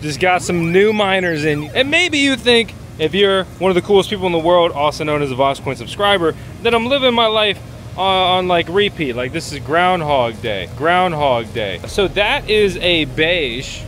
Just got some new miners in. And maybe you think, if you're one of the coolest people in the world, also known as a VoskCoin subscriber, that I'm living my life on like repeat. Like this is Groundhog Day. Groundhog Day. So that is a beige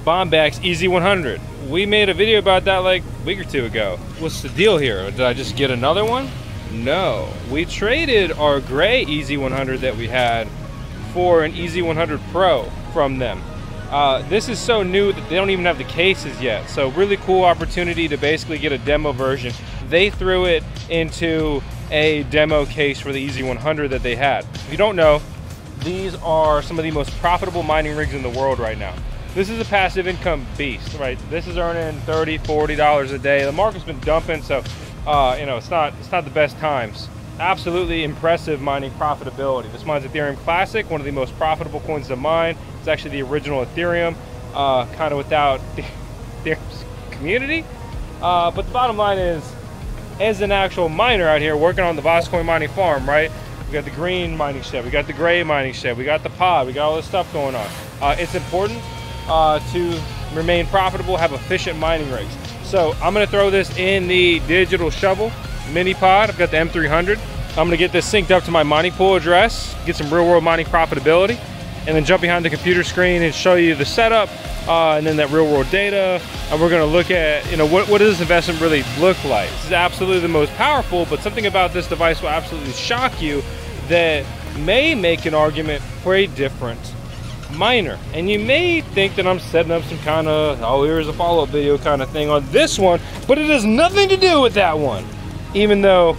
Bombax EZ100. We made a video about that like a week or two ago. What's the deal here? Did I just get another one? No. We traded our gray EZ100 that we had for an EZ100 Pro from them. This is so new that they don't even have the cases yet. So really cool opportunity to basically get a demo version. They threw it into a demo case for the EZ100 that they had. If you don't know, these are some of the most profitable mining rigs in the world right now. This is a passive income beast, right? This is earning $30, $40 a day. The market's been dumping, so you know, it's not the best times. Absolutely impressive mining profitability. This mine's Ethereum Classic, one of the most profitable coins to mine. It's actually the original Ethereum, kind of without the Ethereum community. But the bottom line is, as an actual miner out here working on the VoskCoin mining farm, right? We got the green mining shed, we got the gray mining shed, we got the pod, we got all this stuff going on. It's important to remain profitable, have efficient mining rigs. So I'm gonna throw this in the digital shovel mini pod. I've got the M300. I'm gonna get this synced up to my mining pool address, get some real world mining profitability, and then jump behind the computer screen and show you the setup and then that real world data. And we're gonna look at, you know, what does this investment really look like? This is absolutely the most powerful, but something about this device will absolutely shock you that may make an argument for a different miner. And you may think that I'm setting up some kind of, oh, here's a follow-up video kind of thing on this one, but it has nothing to do with that one. Even though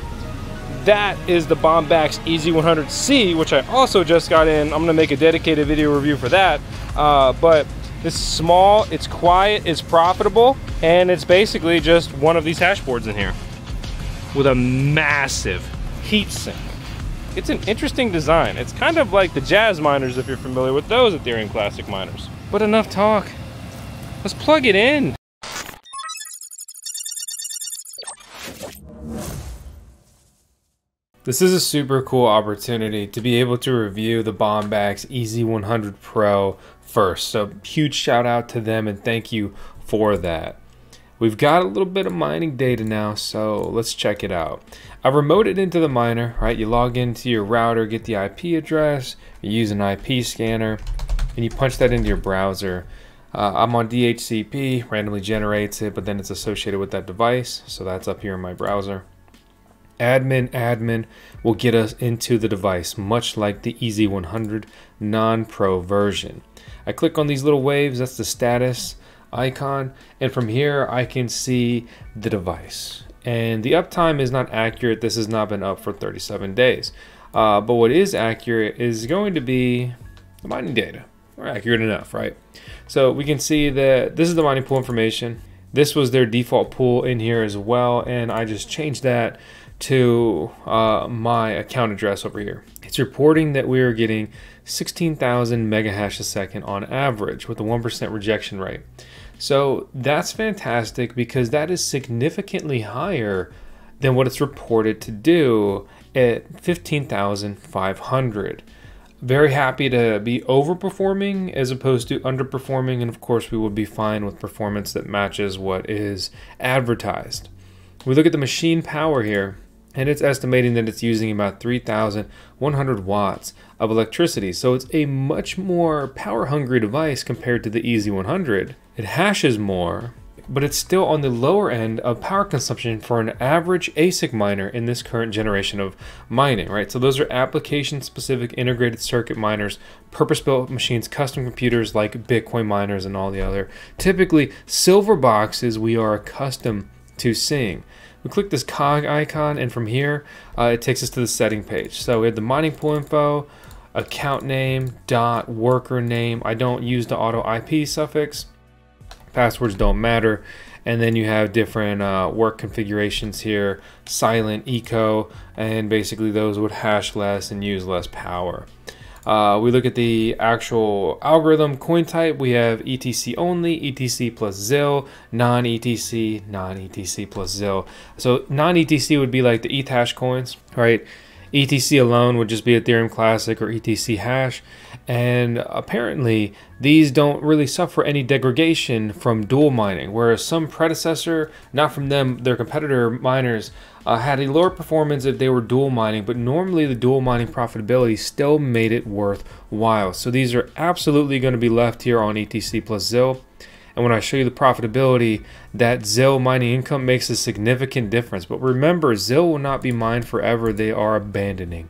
that is the Bombax EZ100C, which I also just got in. I'm gonna make a dedicated video review for that. But this is small, it's quiet, it's profitable, and it's basically just one of these hash boards in here with a massive heat sink. It's an interesting design. It's kind of like the Jazz miners, if you're familiar with those Ethereum Classic miners. But enough talk. Let's plug it in. This is a super cool opportunity to be able to review the Bombax EZ100 Pro first. So huge shout out to them and thank you for that. We've got a little bit of mining data now, so let's check it out. I've remoted into the miner, right? You log into your router, get the IP address, you use an IP scanner, and you punch that into your browser. I'm on DHCP, randomly generates it, but then it's associated with that device, so that's up here in my browser. Admin will get us into the device, much like the EZ100 non-pro version. I click on these little waves, that's the status icon, and from here I can see the device. And the uptime is not accurate. This has not been up for 37 days. But what is accurate is going to be the mining data. Or accurate enough, right? So we can see that this is the mining pool information. This was their default pool in here as well, and I just changed that to my account address over here. It's reporting that we are getting 16,000 mega hash a second on average with a 1% rejection rate. So that's fantastic because that is significantly higher than what it's reported to do at 15,500. Very happy to be overperforming as opposed to underperforming, and of course we would be fine with performance that matches what is advertised. We look at the machine power here, and it's estimating that it's using about 3,100 watts of electricity. So it's a much more power hungry device compared to the EZ100. It hashes more, but it's still on the lower end of power consumption for an average ASIC miner in this current generation of mining, right? So those are application specific integrated circuit miners, purpose-built machines, custom computers like Bitcoin miners and all the other typically silver boxes we are accustomed to seeing. We click this cog icon, and from here it takes us to the setting page. So we have the mining pool info, account name, dot, worker name. I don't use the auto IP suffix. Passwords don't matter. And then you have different work configurations here, silent, eco, and basically those would hash less and use less power. We look at the actual algorithm coin type. We have ETC only, ETC plus ZIL, non-ETC, non-ETC plus ZIL. So non-ETC would be like the ETH hash coins, right? ETC alone would just be Ethereum Classic or ETC hash. And apparently these don't really suffer any degradation from dual mining, whereas some predecessor, not from them, their competitor miners, had a lower performance if they were dual mining, but normally the dual mining profitability still made it worthwhile. So these are absolutely going to be left here on ETC plus ZIL. And when I show you the profitability, that ZIL mining income makes a significant difference. But remember, ZIL will not be mined forever. They are abandoning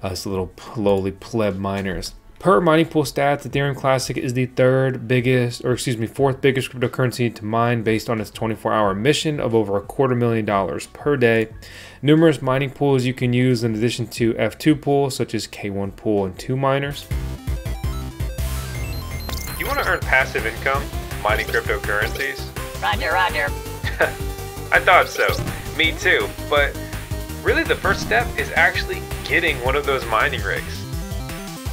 us little lowly pleb miners. Per mining pool stats, Ethereum Classic is the fourth biggest cryptocurrency to mine based on its 24-hour emission of over $250,000 per day. Numerous mining pools you can use in addition to F2 pools such as K1 pool and 2 miners. You want to earn passive income mining cryptocurrencies? Roger, roger. I thought so. Me too. But really the first step is actually getting one of those mining rigs.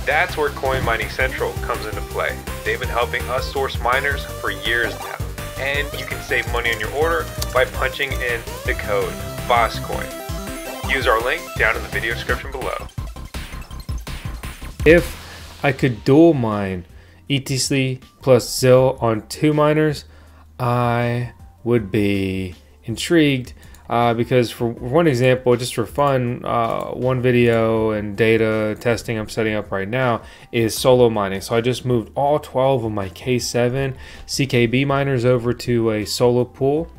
That's where Coin Mining Central comes into play. They've been helping us source miners for years now. And you can save money on your order by punching in the code VoskCoin. Use our link down in the video description below. If I could dual mine ETC plus ZIL on 2 miners, I would be intrigued. Because for one example, just for fun, one video and data testing I'm setting up right now is solo mining. So I just moved all 12 of my K7 CKB miners over to a solo pool.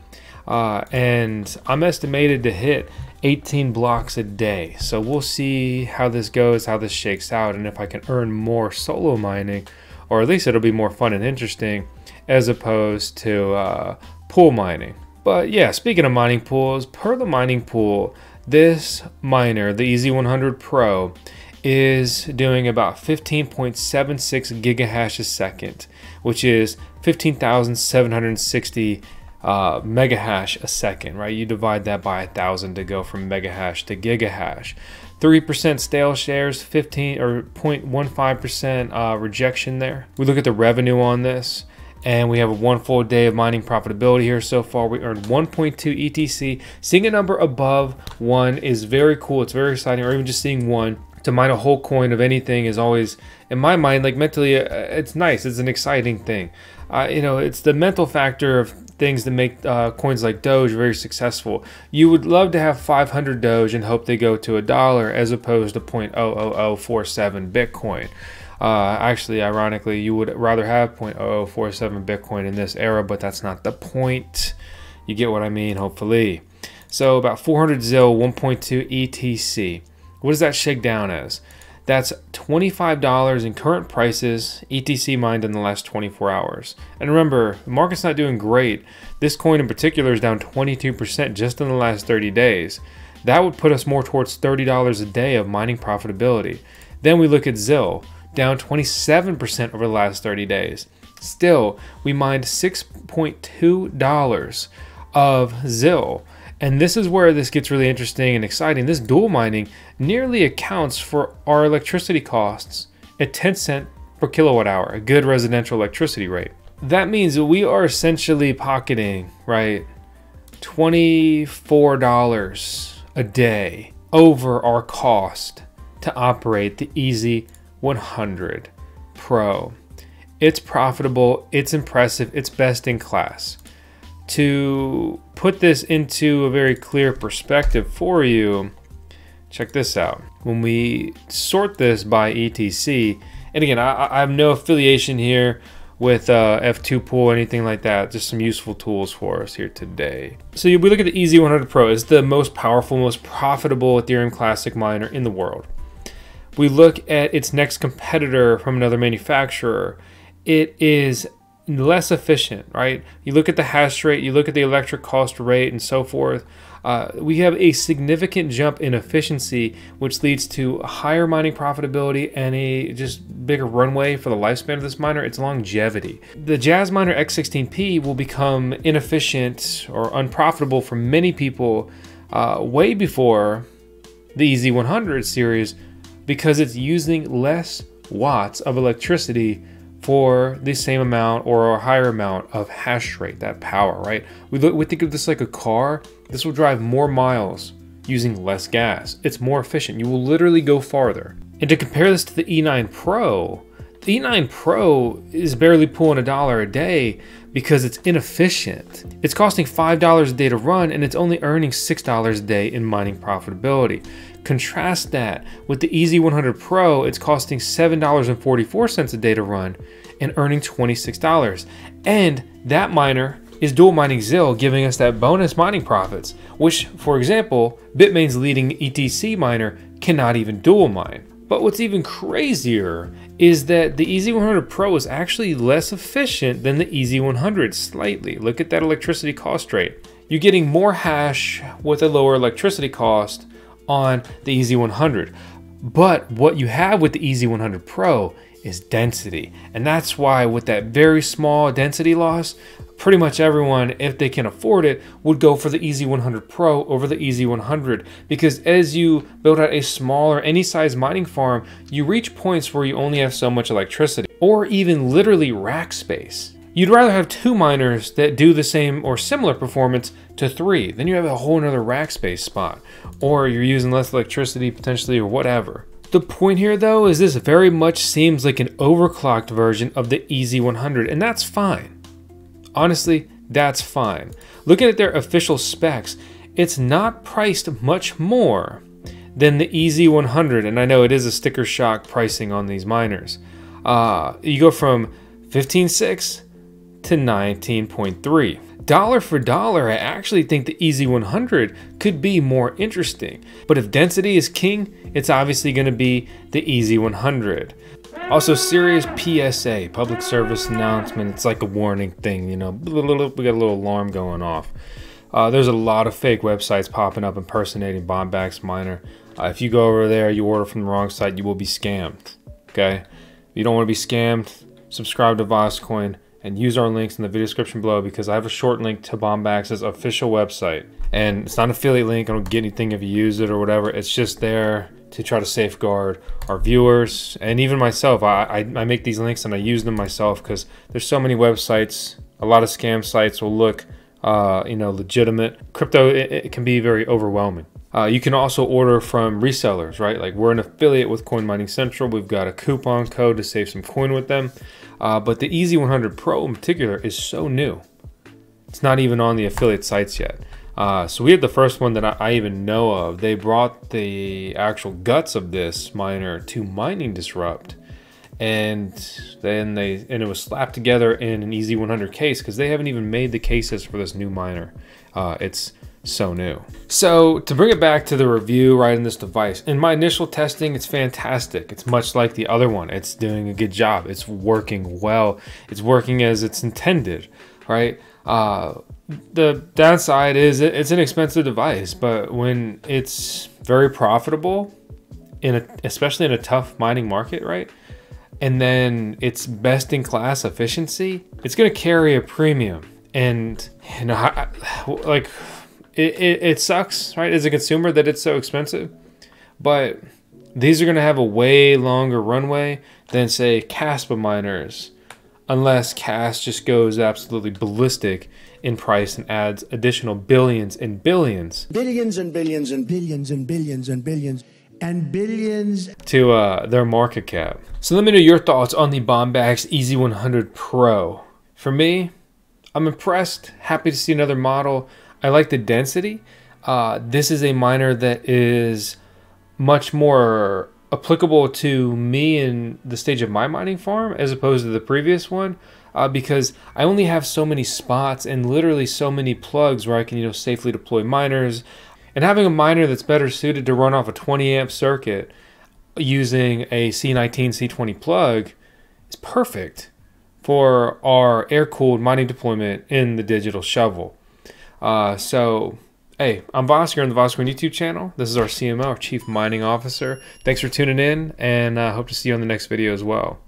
And I'm estimated to hit 18 blocks a day. So we'll see how this goes, how this shakes out, and if I can earn more solo mining, or at least it'll be more fun and interesting as opposed to pool mining. But yeah, speaking of mining pools, per the mining pool, this miner, the EZ100 PRO, is doing about 15.76 gigahash a second, which is 15,760 megahash a second, right? You divide that by 1,000 to go from megahash to gigahash. 3% stale shares, 15 or 0.15% rejection there. We look at the revenue on this, and we have a 1 full day of mining profitability here so far. We earned 1.2 ETC. Seeing a number above 1 is very cool. It's very exciting, or even just seeing 1. To mine a whole coin of anything is always, in my mind, like mentally, it's nice. It's an exciting thing. You know, it's the mental factor of things that make coins like Doge very successful. You would love to have 500 Doge and hope they go to $1 as opposed to 0.00047 Bitcoin. Actually, ironically, you would rather have 0.0047 Bitcoin in this era, but that's not the point. You get what I mean, hopefully. So about 400 ZIL, 1.2 ETC. What does that shake down as? That's $25 in current prices, ETC mined in the last 24 hours. And remember, the market's not doing great. This coin in particular is down 22% just in the last 30 days. That would put us more towards $30 a day of mining profitability. Then we look at ZIL, down 27% over the last 30 days. Still, we mined $6.2 of ZIL. And this is where this gets really interesting and exciting. This dual mining nearly accounts for our electricity costs at 10 cents per kilowatt hour, a good residential electricity rate. That means that we are essentially pocketing, right, $24 a day over our cost to operate the EZ100 PRO. It's profitable, it's impressive, it's best in class. To put this into a very clear perspective for you, check this out. When we sort this by ETC, and again, I have no affiliation here with F2 pool or anything like that, just some useful tools for us here today. So we look at the EZ100 PRO. It's the most powerful, most profitable Ethereum Classic miner in the world. We look at its next competitor from another manufacturer. It is less efficient, right? You look at the hash rate, you look at the electric cost rate and so forth. We have a significant jump in efficiency, which leads to higher mining profitability and a just bigger runway for the lifespan of this miner. It's longevity. The Jazz Miner X16P will become inefficient or unprofitable for many people way before the EZ100 series, because it's using less watts of electricity for the same amount or a higher amount of hash rate, that power, right? We think of this like a car. This will drive more miles using less gas. It's more efficient. You will literally go farther. And to compare this to the E9 Pro, the E9 Pro is barely pulling $1 a day because it's inefficient. It's costing $5 a day to run, and it's only earning $6 a day in mining profitability. Contrast that with the EZ100 Pro, it's costing $7.44 a day to run and earning $26. And that miner is dual mining ZIL, giving us that bonus mining profits, which, for example, Bitmain's leading ETC miner cannot even dual mine. But what's even crazier is that the EZ100 Pro is actually less efficient than the EZ100 slightly. Look at that electricity cost rate. You're getting more hash with a lower electricity cost on the EZ100. But what you have with the EZ100 Pro is density. And that's why with that very small density loss, pretty much everyone, if they can afford it, would go for the EZ100 Pro over the EZ100, because as you build out a smaller, any size mining farm, you reach points where you only have so much electricity, or even literally rack space. You'd rather have 2 miners that do the same or similar performance to 3. Then you have a whole nother rack space spot, or you're using less electricity potentially, or whatever. The point here though is this very much seems like an overclocked version of the EZ100, and that's fine. Honestly, that's fine. Looking at their official specs, it's not priced much more than the EZ100, and I know it is a sticker shock pricing on these miners. You go from 15.6 to 19.3. Dollar for dollar, I actually think the EZ100 could be more interesting. But if density is king, it's obviously going to be the EZ100. Also, serious PSA, public service announcement. It's like a warning thing, you know. We got a little alarm going off. There's a lot of fake websites popping up impersonating Bombax miner. If you go over there, you order from the wrong site, you will be scammed. Okay? If you don't want to be scammed, subscribe to VoskCoin and use our links in the video description below, because I have a short link to Bombax's official website. And it's not an affiliate link. I don't get anything if you use it or whatever. It's just there to try to safeguard our viewers and even myself. I make these links and I use them myself because there's so many websites. A lot of scam sites will look you know, legitimate. Crypto, it can be very overwhelming. You can also order from resellers, right? Like, we're an affiliate with Coin Mining Central. We've got a coupon code to save some coin with them. But the EZ100 Pro in particular is so new. It's not even on the affiliate sites yet. So we had the first one that I even know of. They brought the actual guts of this miner to Mining Disrupt, and then it was slapped together in an EZ100 case, because they haven't even made the cases for this new miner. It's so new. So to bring it back to the review right in this device, in my initial testing, it's fantastic. It's much like the other one. It's doing a good job. It's working well. It's working as it's intended, right? The downside is it's an expensive device, but when it's very profitable, especially in a tough mining market, right? And then it's best in class efficiency, it's going to carry a premium. And you know, like, it sucks, right, as a consumer that it's so expensive, but these are going to have a way longer runway than, say, Caspa miners, unless Cas just goes absolutely ballistic in price and adds additional billions and billions. Billions and billions and billions and billions and billions and billions to their market cap. So let me know your thoughts on the Bombax EZ100 Pro. For me, I'm impressed, happy to see another model. I like the density. This is a miner that is much more applicable to me in the stage of my mining farm as opposed to the previous one, because I only have so many spots and literally so many plugs where I can, you know, safely deploy miners. And having a miner that's better suited to run off a 20 amp circuit using a C19, C20 plug is perfect for our air-cooled mining deployment in the digital shovel. So, hey, I'm Vosk here on the VoskCoin YouTube channel. This is our CMO, our Chief Mining Officer. Thanks for tuning in, and I hope to see you on the next video as well.